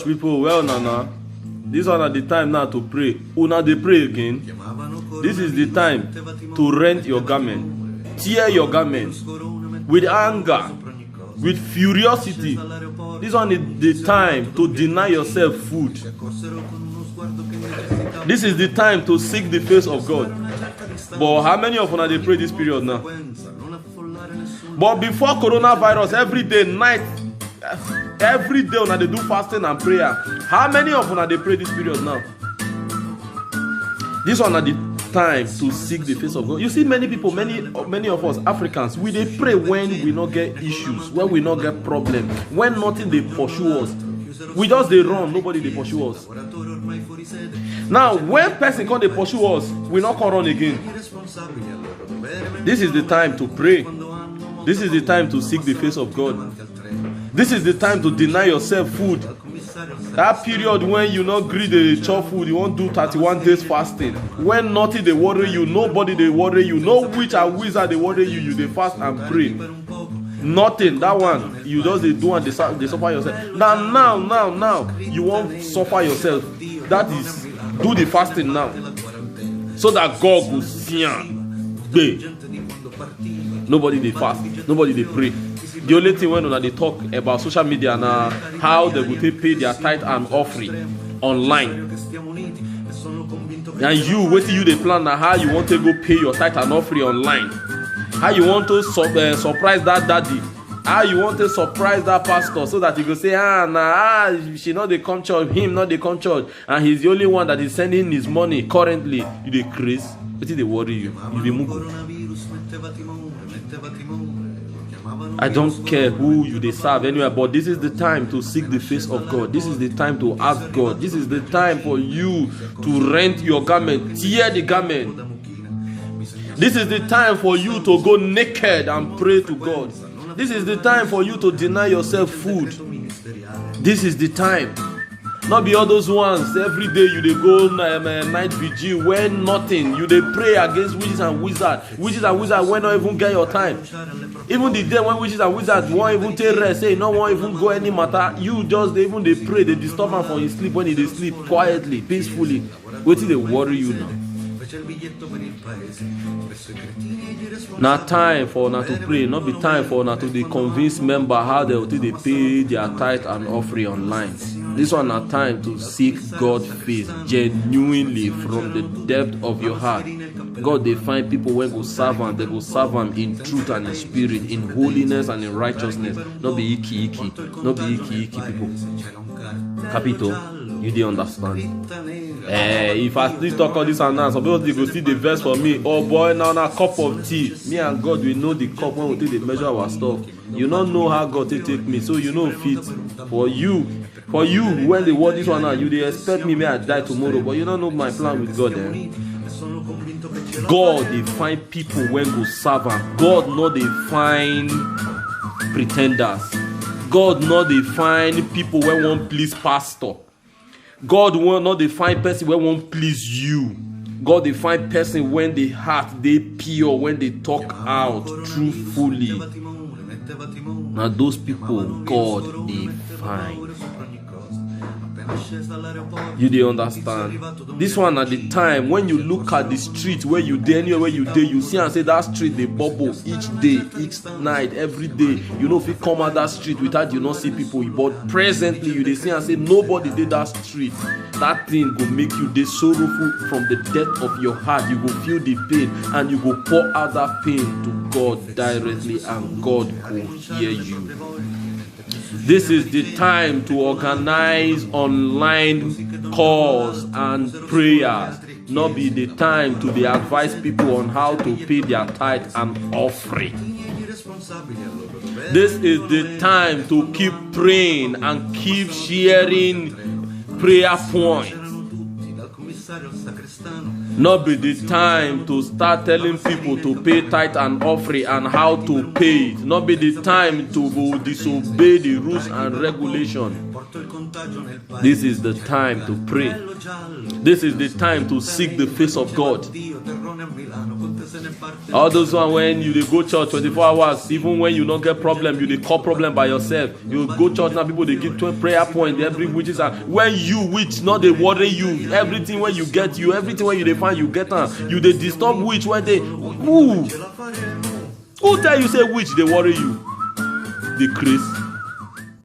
People, well now. This one at the time now to pray. Una they pray again. This is the time to rent your garment, tear your garment with anger, with furiosity. This one is the time to deny yourself food. This is the time to seek the face of God. But how many of una they pray this period now? But before coronavirus, every day, night, every day una they do fasting and prayer. How many of una they pray this period now? This one at the time to seek the face of God. You see, many people, many of us Africans, we they pray when we not get issues, when we not get problem, when nothing they pursue us. We just they run, nobody they pursue us. Now, when person come they pursue us, we not come run again. This is the time to pray. This is the time to seek the face of God. This is the time to deny yourself food. That period when you not greet the chop food, you won't do 31 days fasting. When nothing they worry you, nobody they worry you, no witch or wizard they worry you, you they fast and pray. Nothing, that one, you just they do and they suffer yourself. Now, you won't suffer yourself. That is, do the fasting now. So that God will see you. Nobody they fast, nobody they pray. The only thing when they talk about social media now, how they will pay their tithe and offering online. And you, what you they plan now, how you want to go pay your tithe and offering online. How you want to surprise that daddy. How you want to surprise that pastor so that he go say, she not they come church, him not they come church. And he's the only one that is sending his money currently. You they crazy. What did they worry you? You be mugu. I don't care who you they serve anywhere, but this is the time to seek the face of God. This is the time to ask God. This is the time for you to rent your garment, tear the garment. This is the time for you to go naked and pray to God. This is the time for you to deny yourself food. This is the time. Not be all those ones every day you they go night vigil when nothing. You they pray against witches and wizards. Witches and wizards when not even get your time. Even the day when witches and wizards won't even take rest, say no one even go any matter. You just they pray, they disturb him for his sleep when they sleep quietly, peacefully. Wait till they worry you now. Not time for not to pray, not be time for not to the convince member how they pay their tithe and offering online. This one not time to seek God's face genuinely from the depth of your heart. God they find people when go serve Him, they go serve Him in truth and in spirit, in holiness and in righteousness. Not be icky, not be icky people. Capito. You didn't understand. If I still talk all this and that, some people they go see the verse for me. Oh boy, now a cup of tea. Me and God we know the cup when we take the measure our stuff. You don't know how God take me, so you know fit for you. When they watch this one now, you they expect me may I die tomorrow, but you don't know my plan with God. God they find people when go serve Him. God not they find pretenders. God not they find people when won't please pastor. God will not define person when won't please you. God define person when the heart they pure, when they talk out truthfully. Now those people God define. You they understand? This one at the time when you look at the street where you day, anywhere you day, you see and say that street they bubble each day, each night, every day. You know if you come out that street without you not see people, but presently you they see and say nobody did that street. That thing go make you they sorrowful from the depth of your heart. You go feel the pain and you go pour out that pain to God directly, and God will hear you. This is the time to organize online calls and prayers. Not be the time to be advise people on how to pay their tithe and offering. This is the time to keep praying and keep sharing prayer points. Not be the time to start telling people to pay tithe and offering and how to pay it. Not be the time to go disobey the rules and regulations. This is the time to pray. This is the time to seek the face of God. All those ones when you go church 24 hours, even when you don't get problem, you call problem by yourself. You go church now, people they give 12 prayer point every witches are when you witch not they worry you. Everything when you get you, everything when you they find you get you they disturb witch when they who tell you say witch they worry you? The Chris.